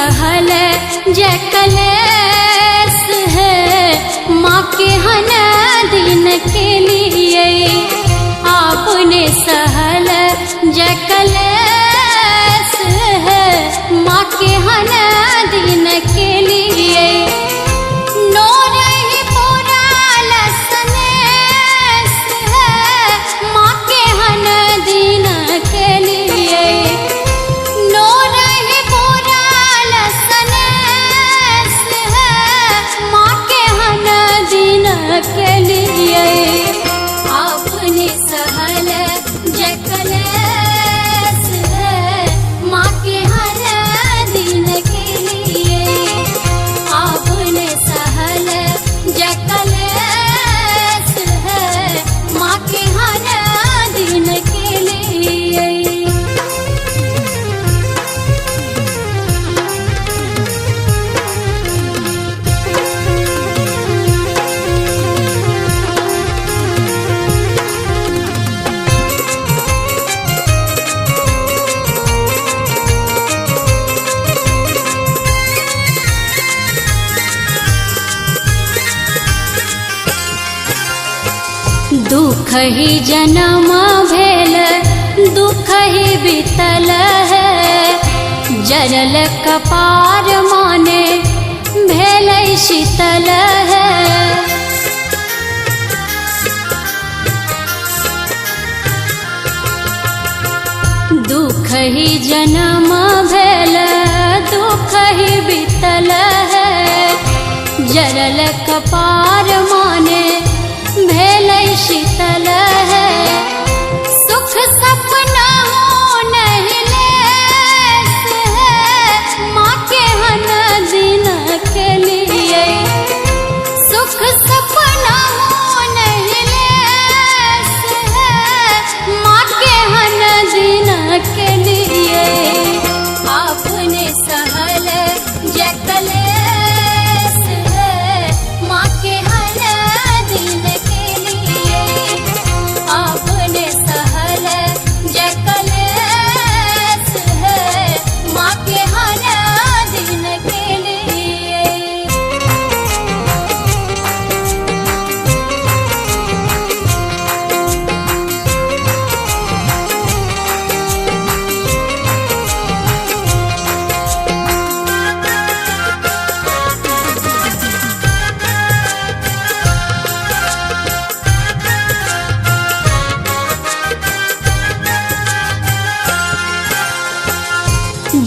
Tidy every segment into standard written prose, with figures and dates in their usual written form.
सहल जय कलेस है, माँ के हन दिन के लिए आपने सहल जय कलेस है, माँ के हन दिन के लिए नो रही पूरा लसनेस है, माँ के हन दिन के लिए नो रही पूरा लसनेस है, माँ के हन दिन के लिए आपने सहल जय कलेस है, माँ के हन दिन के लिए आपने सहल जय कलेस है, माँ के हन दिन के लिए। दुख ही जन्म भेल दुख ही बीतल है, जरल कपार माने भेल शीतल है। दुख ही जन्म भेल दुख ही बीतल है, जरल कपार माने भेल शीतल है। सुख सपना हो नहीं लेस है, माँ के हन दिन के लिए सुख सपना हो नहीं लेस है, माँ के हन दिन के लिए आपने सहल जय कलेस है, माँ के हन दिन के लिए आपने सहल जय कलेस है, माँ के हन दिन के लिए।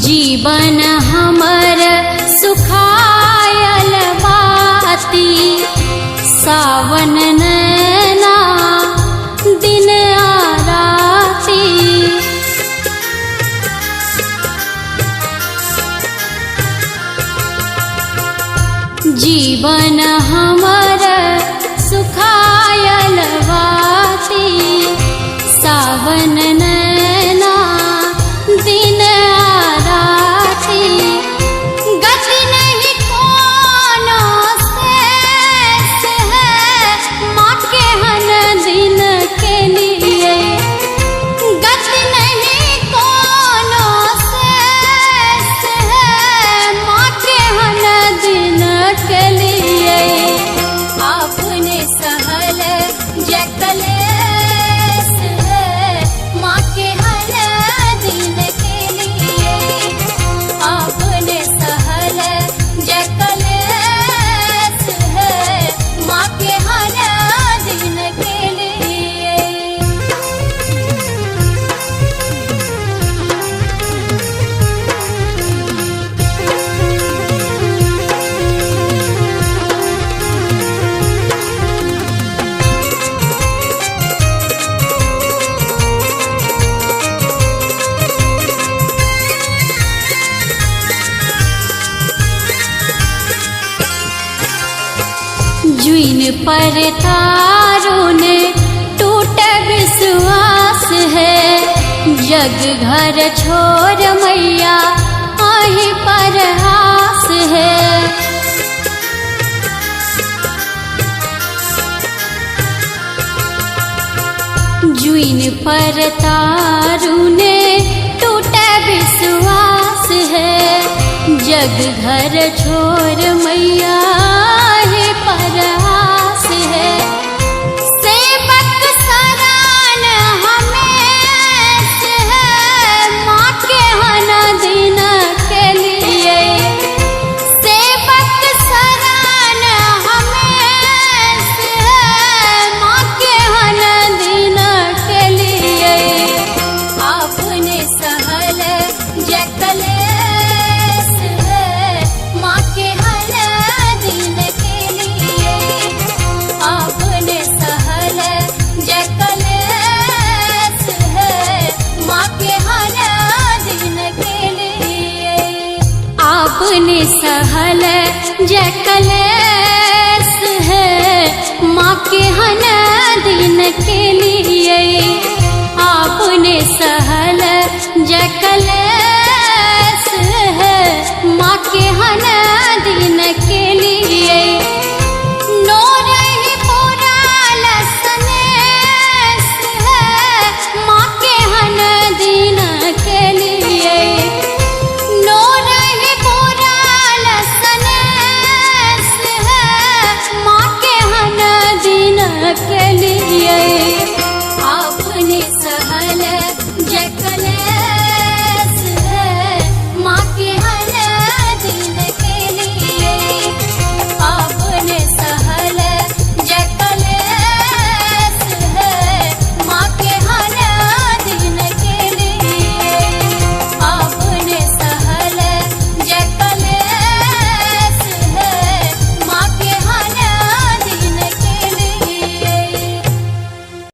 जीवन हमर सुखायल बाती, सावन नैना दिन आराती। जीवन हमर सुखायल बाती, सावन नैना दिन आराती। गति नहीं कोनो शेष है, माँ के हन दिन के लिए गति नहीं कोनो शेष है, माँ के हन दिन के लिए आपने सहल जय कलेस है, माँ के हन दिन के लिए आपने सहल जय कलेस है, माँ के हन दिन के लिए। जुइन पर तारों ने टूट विश्वास है, जग घर छोड़ मैया आही पर आस है। जुइन पर तारों ने टूट विश्वास है, जग घर छोड़ मैया है परास है। सेवक सरान हमेश है माँ के हन दिन के लिए। सेवक सरान हमेश है माँ के हन दिन के लिए। आपने सहल जकलेस है माँ के हर दिन के लिए। आपने सहल जकलेस है माँ के हर दिन के लिए। आपने सहल जकलेस है माँ के हन दिन के लिए। आपने सहल जकलेस है माँ के हन दिन के लिए।